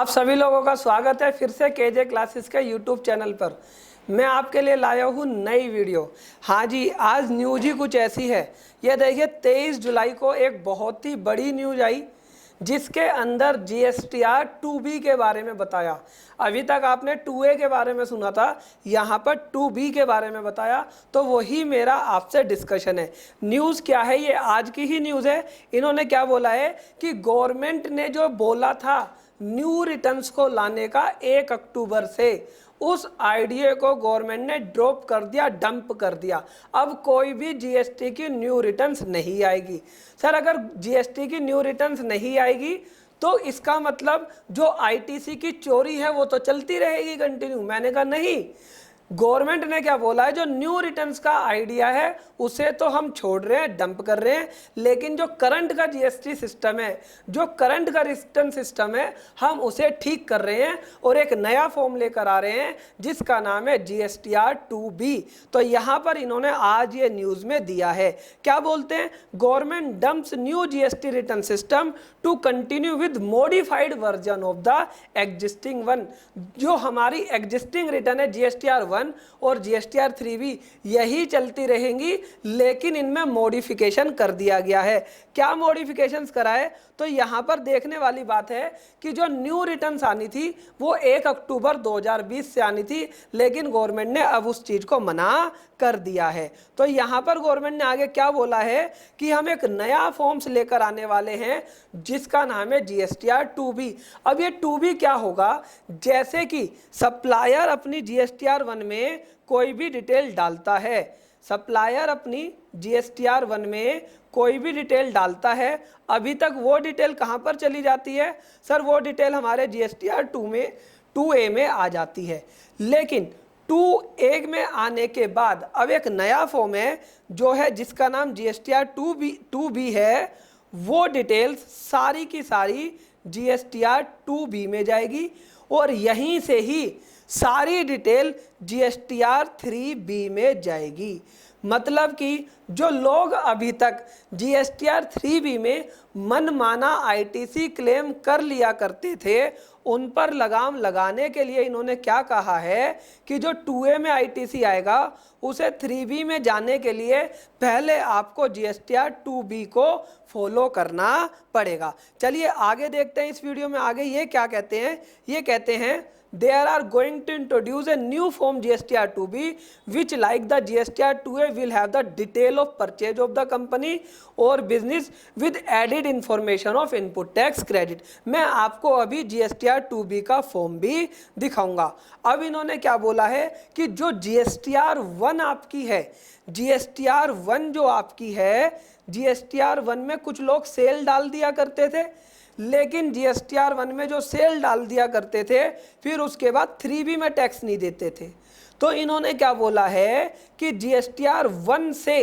सभी लोगों का स्वागत है फिर से केजे क्लासेस के यूट्यूब चैनल पर। मैं आपके लिए लाया हूँ नई वीडियो। हाँ जी, आज न्यूज़ ही कुछ ऐसी है। ये देखिए 23 जुलाई को एक बहुत ही बड़ी न्यूज़ आई जिसके अंदर GSTR 2B के बारे में बताया। अभी तक आपने 2A के बारे में सुना था, यहाँ पर 2B के बारे में बताया, तो वही मेरा आपसे डिस्कशन है। न्यूज़ क्या है, ये आज की ही न्यूज़ है। इन्होंने क्या बोला है कि गवर्नमेंट ने जो बोला था न्यू रिटर्न्स को लाने का 1 अक्टूबर से, उस आइडिया को गवर्नमेंट ने ड्रॉप कर दिया, डंप कर दिया। अब कोई भी जीएसटी की न्यू रिटर्न्स नहीं आएगी। सर, अगर जीएसटी की न्यू रिटर्न्स नहीं आएगी तो इसका मतलब जो आईटीसी की चोरी है वो तो चलती रहेगी कंटिन्यू। मैंने कहा नहीं, गवर्नमेंट ने क्या बोला है, जो न्यू रिटर्न्स का आइडिया है उसे तो हम छोड़ रहे हैं, डंप कर रहे हैं, लेकिन जो करंट का जीएसटी सिस्टम है, जो करंट का रिटर्न सिस्टम है, हम उसे ठीक कर रहे हैं और एक नया फॉर्म लेकर आ रहे हैं जिसका नाम है GSTR 2B। तो यहाँ पर इन्होंने आज ये न्यूज़ में दिया है, क्या बोलते हैं, government dumps new GST return system to continue with modified version of the existing one. जो हमारी एग्जिस्टिंग रिटर्न है GSTR 1 और GSTR 3B यही चलती रहेंगी, लेकिन इनमें मॉडिफिकेशन कर दिया गया है। क्या मॉडिफिकेशंस करा है, तो यहाँ पर देखने वाली बात है कि जो न्यू रिटर्न्स आनी थी वो 1 अक्टूबर 2020 से आनी थी, लेकिन गवर्नमेंट ने अब उस चीज़ को मना कर दिया है। तो यहाँ पर गवर्नमेंट ने आगे क्या बोला है कि हम एक नया फॉर्म्स लेकर आने वाले हैं जिसका नाम है GSTR 2B। अब ये 2B क्या होगा, जैसे कि सप्लायर अपनी GSTR 1 में कोई भी डिटेल डालता है, सप्लायर अपनी GSTR 1 में कोई भी डिटेल डालता है, अभी तक वो डिटेल कहाँ पर चली जाती है, सर वो डिटेल हमारे GSTR 2A में आ जाती है। लेकिन 2A में आने के बाद अब एक नया फॉर्म है जो है जिसका नाम GSTR 2B है, वो डिटेल्स सारी की सारी GSTR 2B में जाएगी और यहीं से ही सारी डिटेल GSTR 3B में जाएगी। मतलब कि जो लोग अभी तक GSTR 3B में मनमाना आईटीसी क्लेम कर लिया करते थे, उन पर लगाम लगाने के लिए इन्होंने क्या कहा है कि जो 2A में आईटीसी आएगा उसे 3B में जाने के लिए पहले आपको GSTR 2B को फॉलो करना पड़ेगा। चलिए आगे देखते हैं इस वीडियो में। आगे ये क्या कहते हैं, ये कहते हैं they are going to introduce a new form GSTR 2B which like the GSTR 2A will have the detail of purchase of the company or business with added information of input tax credit। मैं आपको अभी GSTR 2B का form भी दिखाऊंगा। अब इन्होंने क्या बोला है कि जो GSTR 1 आपकी है, GSTR 1 जो आपकी है, GSTR 1 में कुछ लोग सेल डाल दिया करते थे, लेकिन GSTR 1 में जो सेल डाल दिया करते थे फिर उसके बाद 3B में टैक्स नहीं देते थे। तो इन्होंने क्या बोला है कि GSTR 1 से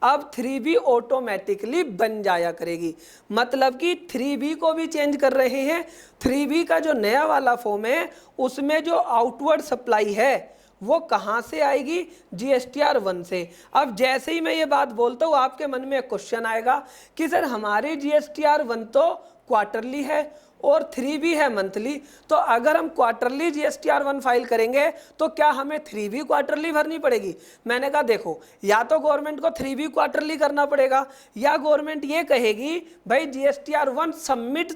अब 3B ऑटोमेटिकली बन जाया करेगी। मतलब कि 3B को भी चेंज कर रहे हैं। 3B का जो नया वाला फॉर्म है उसमें जो आउटवर्ड सप्लाई है वो कहाँ से आएगी, GSTR 1 से। अब जैसे ही मैं ये बात बोलता हूँ आपके मन में एक क्वेश्चन आएगा कि सर हमारी GSTR 1 तो क्वार्टरली है और 3B है मंथली, तो अगर हम क्वार्टरली GSTR 1 फाइल करेंगे तो क्या हमें 3B क्वार्टरली भरनी पड़ेगी। मैंने कहा देखो, या तो गवर्नमेंट को 3B क्वार्टरली करना पड़ेगा या गवर्नमेंट ये कहेगी भाई GSTR 1 सबमिट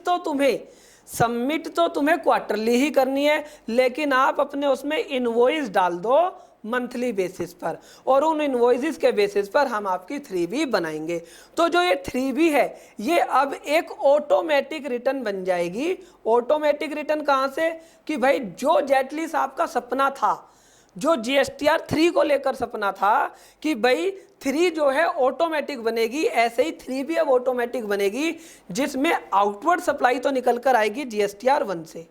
तो तुम्हें क्वार्टरली ही करनी है, लेकिन आप अपने उसमें इनवॉइस डाल दो मंथली बेसिस पर और उन इनवॉइसेस के बेसिस पर हम आपकी 3B बनाएंगे। तो जो ये 3B है ये अब एक ऑटोमेटिक रिटर्न बन जाएगी। ऑटोमेटिक रिटर्न कहाँ से, कि भाई जो जेटलीस्ट आपका सपना था, जो GSTR 3 को लेकर सपना था कि भाई 3 जो है ऑटोमेटिक बनेगी, ऐसे ही 3B अब ऑटोमेटिक बनेगी जिसमें आउटवर्ड सप्लाई तो निकल कर आएगी GSTR 1 से।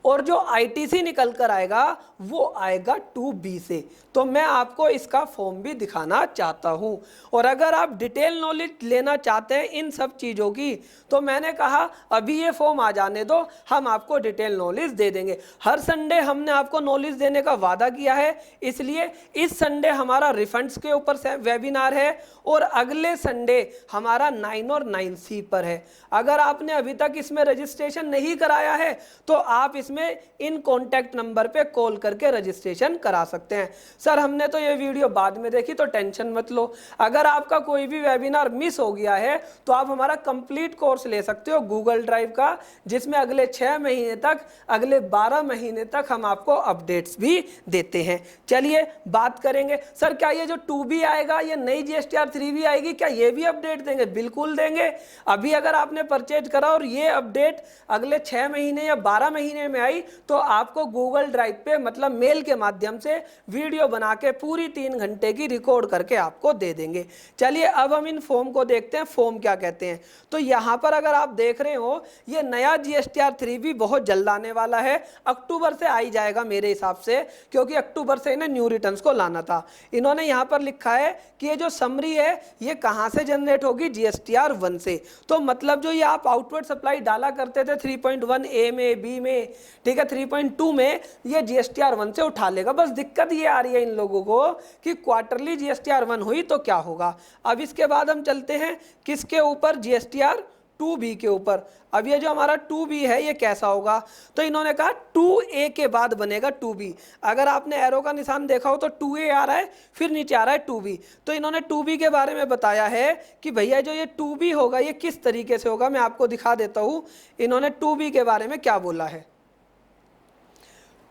और जो आईटीसी निकल कर आएगा वो आएगा 2B से। तो मैं आपको इसका फॉर्म भी दिखाना चाहता हूँ। और अगर आप डिटेल नॉलेज लेना चाहते हैं इन सब चीज़ों की तो मैंने कहा अभी ये फॉर्म आ जाने दो, हम आपको डिटेल नॉलेज दे देंगे। हर संडे हमने आपको नॉलेज देने का वादा किया है, इसलिए इस संडे हमारा रिफंड्स के ऊपर वेबिनार है और अगले संडे हमारा 9 और 9C पर है। अगर आपने अभी तक इसमें रजिस्ट्रेशन नहीं कराया है तो आप इसमें इन कॉन्टैक्ट नंबर पे कॉल करके रजिस्ट्रेशन करा सकते हैं। सर हमने तो ये वीडियो बाद में देखी, तो टेंशन मत लो। अगर आपका कोई भी वेबिनार मिस हो गया है तो आप हमारा कंप्लीट कोर्स ले सकते हो गूगल ड्राइव का, जिसमें अगले 6 महीने तक, अगले 12 महीने तक हम आपको अपडेट्स भी देते हैं। चलिए बात करेंगे, सर क्या ये जो 2B आएगा, ये नई GSTR 3B आएगी, क्या ये भी अपडेट देंगे? बिल्कुल देंगे। अभी अगर आपने परचेज करा और ये अपडेट अगले 6 महीने या 12 महीने में आई तो आपको गूगल ड्राइव पे मतलब मेल के माध्यम से वीडियो बना के पूरी 3 घंटे की रिकॉर्ड करके आपको दे देंगे। चलिए अब हम इन फॉर्म को देखते हैं, फॉर्म क्या कहते हैं। तो यहाँ पर अगर आप देख रहे हो ये नया GSTR 3B बहुत जल्द आने वाला है, अक्टूबर से आई जाएगा मेरे हिसाब से, क्योंकि अक्टूबर से इन्हें न्यू रिटर्न्स को लाना था। इन्होंने यहाँ पर लिखा है कि ये जो समरी है ये कहाँ से जनरेट होगी, GSTR 1 से। तो मतलब जो ये आप आउटवर्ड सप्लाई डाला करते थे 3.1A में, B में, ठीक है, 3.2 में, ये GSTR 1 से उठा लेगा। बस दिक्कत ये आ रही है इन लोगों को कि क्वार्टरली GSTR 1 हुई तो क्या होगा। अब इसके बाद हम चलते हैं किसके ऊपर, GSTR 2B के ऊपर। अब ये जो हमारा 2B है ये कैसा होगा, तो इन्होंने कहा 2A के बाद बनेगा 2B। अगर आपने एरो का निशान देखा हो तो 2A आ रहा है, फिर नीचे आ रहा है 2B। तो इन्होंने 2B के बारे में बताया है कि भैया जो ये 2B होगा ये किस तरीके से होगा, मैं आपको दिखा देता हूँ इन्होंने 2B के बारे में क्या बोला है।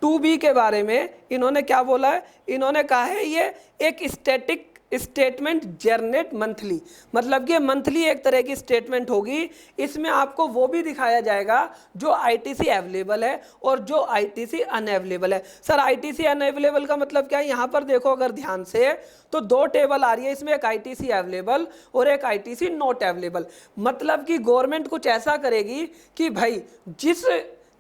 2B के बारे में इन्होंने क्या बोला है, इन्होंने कहा है ये एक स्टैटिक स्टेटमेंट जनरेट मंथली, मतलब कि मंथली एक तरह की स्टेटमेंट होगी। इसमें आपको वो भी दिखाया जाएगा जो आईटीसी अवेलेबल है और जो आईटीसी अनअवेलेबल है। सर आईटीसी अनअवेलेबल का मतलब क्या है, यहाँ पर देखो अगर ध्यान से तो 2 टेबल आ रही है इसमें, एक आईटीसी अवेलेबल और एक आईटीसी नॉट अवेलेबल। मतलब कि गवर्नमेंट कुछ ऐसा करेगी कि भाई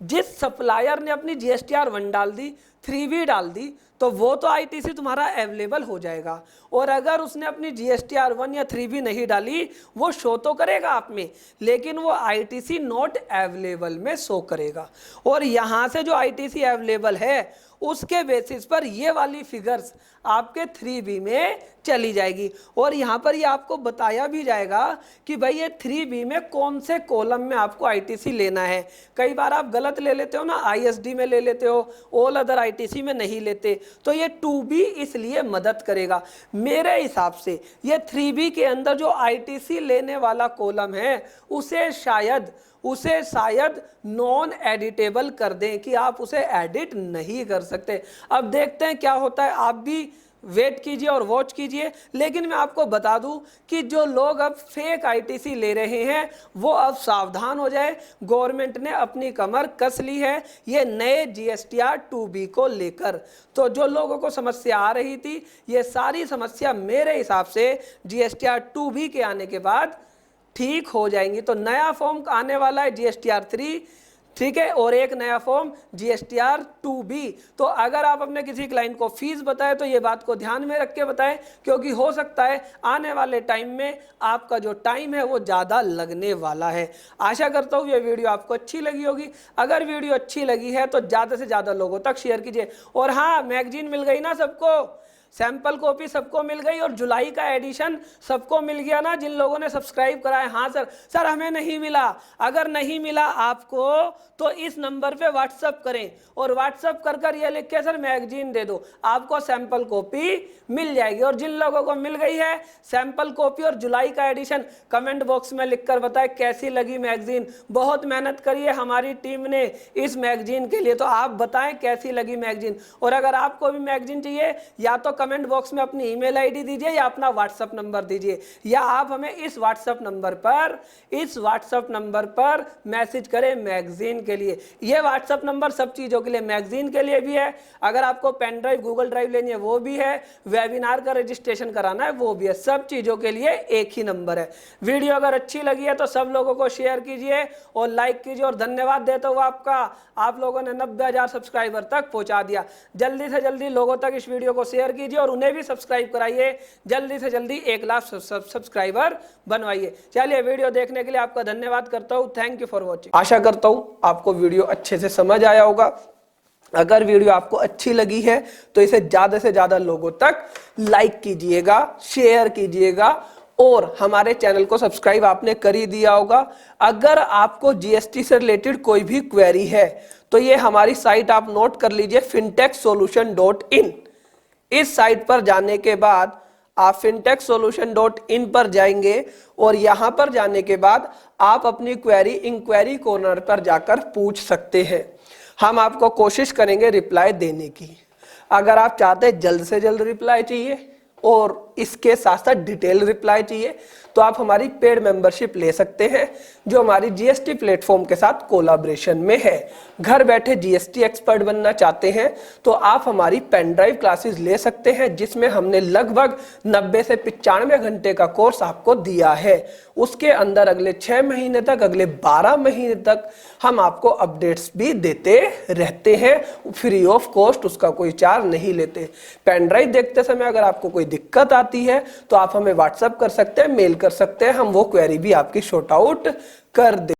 जिस सप्लायर ने अपनी GSTR 1 डाल दी, 3B डाल दी, तो वो तो आईटीसी तुम्हारा अवेलेबल हो जाएगा। और अगर उसने अपनी GSTR 1 या 3B नहीं डाली वो शो तो करेगा आप में, लेकिन वो आईटीसी नॉट अवेलेबल में शो करेगा। और यहाँ से जो आईटीसी अवेलेबल है उसके बेसिस पर ये वाली फिगर्स आपके 3B में चली जाएगी। और यहाँ पर ये आपको बताया भी जाएगा कि भाई ये 3B में कौन से कॉलम में आपको आईटीसी लेना है। कई बार आप गलत ले लेते हो ना, ISD में ले लेते हो, ऑल अदर आईटीसी में नहीं लेते, तो ये 2B इसलिए मदद करेगा। मेरे हिसाब से ये 3B के अंदर जो आईटीसी लेने वाला कॉलम है उसे शायद नॉन एडिटेबल कर दें, कि आप उसे एडिट नहीं कर सकते। अब देखते हैं क्या होता है, आप भी वेट कीजिए और वॉच कीजिए। लेकिन मैं आपको बता दूं कि जो लोग अब फेक आईटीसी ले रहे हैं वो अब सावधान हो जाए। गवर्नमेंट ने अपनी कमर कस ली है ये नए GSTR 2B को लेकर। तो जो लोगों को समस्या आ रही थी ये सारी समस्या मेरे हिसाब से GSTR 2B के आने के बाद ठीक हो जाएंगी। तो नया फॉर्म आने वाला है GSTR 3, ठीक है, और एक नया फॉर्म GSTR 2B। तो अगर आप अपने किसी क्लाइंट को फीस बताएं तो ये बात को ध्यान में रख के बताएं, क्योंकि हो सकता है आने वाले टाइम में आपका जो टाइम है वो ज़्यादा लगने वाला है। आशा करता हूँ ये वीडियो आपको अच्छी लगी होगी। अगर वीडियो अच्छी लगी है तो ज़्यादा से ज़्यादा लोगों तक शेयर कीजिए। और हाँ, मैगजीन मिल गई ना सबको, सैंपल कॉपी सबको मिल गई और जुलाई का एडिशन सबको मिल गया ना जिन लोगों ने सब्सक्राइब करा है। हाँ सर हमें नहीं मिला। अगर नहीं मिला आपको तो इस नंबर पे व्हाट्सअप करें और व्हाट्सअप कर ये लिख के सर मैगजीन दे दो, आपको सैंपल कॉपी मिल जाएगी। और जिन लोगों को मिल गई है सैंपल कॉपी और जुलाई का एडिशन, कमेंट बॉक्स में लिखकर बताएं कैसी लगी मैगजीन। बहुत मेहनत करी है हमारी टीम ने इस मैगजीन के लिए, तो आप बताएं कैसी लगी मैगजीन। और अगर आपको भी मैगजीन चाहिए या तो कमेंट बॉक्स में अपनी ईमेल आईडी दीजिए या अपना व्हाट्सएप नंबर दीजिए, या आप हमें इस व्हाट्सएप नंबर पर मैसेज करें मैगजीन के लिए। ये व्हाट्सएप नंबर सब चीज़ों के लिए, मैगजीन के लिए भी है, अगर आपको पेन ड्राइव गूगल ड्राइव लेनी है वो भी है, वेबिनार का रजिस्ट्रेशन कराना है वो भी है, सब चीज़ों के लिए एक ही नंबर है। वीडियो अगर अच्छी लगी है तो सब लोगों को शेयर कीजिए और लाइक कीजिए, और धन्यवाद देता हूँ आप लोगों ने 90,000 सब्सक्राइबर तक पहुंचा दिया। जल्दी से जल्दी लोगों तक इस वीडियो को शेयर कीजिए और उन्हें भी सब्सक्राइब कराइए, जल्दी से जल्दी 1 लाख सब्सक्राइबर बनवाइए। चलिए, वीडियो देखने के लिए आपका धन्यवाद करता हूँ। Thank you for watching. आशा करता हूँ आपको वीडियो अच्छे से समझ आया होगा। अगर वीडियो आपको अच्छी लगी है तो इसे ज़्यादा से ज़्यादा लोगों तक लाइक कीजिएगा, शेयर कीजिएगा, और हमारे चैनल को सब्सक्राइब आपने कर ही दिया होगा। अगर आपको जीएसटी से रिलेटेड कोई भी क्वेरी है तो ये हमारी साइट आप नोट कर लीजिए, fintechsolution.in। इस साइट पर जाने के बाद आप fintechsolution.in पर जाएंगे और यहां पर जाने के बाद आप अपनी क्वेरी इंक्वायरी कॉर्नर पर जाकर पूछ सकते हैं। हम आपको कोशिश करेंगे रिप्लाई देने की। अगर आप चाहते हैं जल्द से जल्द रिप्लाई चाहिए और इसके साथ साथ डिटेल रिप्लाई चाहिए तो आप हमारी पेड मेंबरशिप ले सकते हैं, जो हमारी जीएसटी प्लेटफॉर्म के साथ कोलैबोरेशन में है। घर बैठे जीएसटी एक्सपर्ट बनना चाहते हैं तो आप हमारी पेन ड्राइव क्लासेस ले सकते हैं, जिसमें हमने लगभग 90 से 95 घंटे का कोर्स आपको दिया है। उसके अंदर अगले 6 महीने तक, अगले 12 महीने तक हम आपको अपडेट्स भी देते रहते हैं, फ्री ऑफ कॉस्ट, उसका कोई चार्ज नहीं लेते। पेन ड्राइव देखते समय अगर आपको कोई दिक्कत आती है तो आप हमें व्हाट्सएप कर सकते हैं, मेल कर सकते हैं, हम वो क्वेरी भी आपकी शॉर्ट आउट कर दें।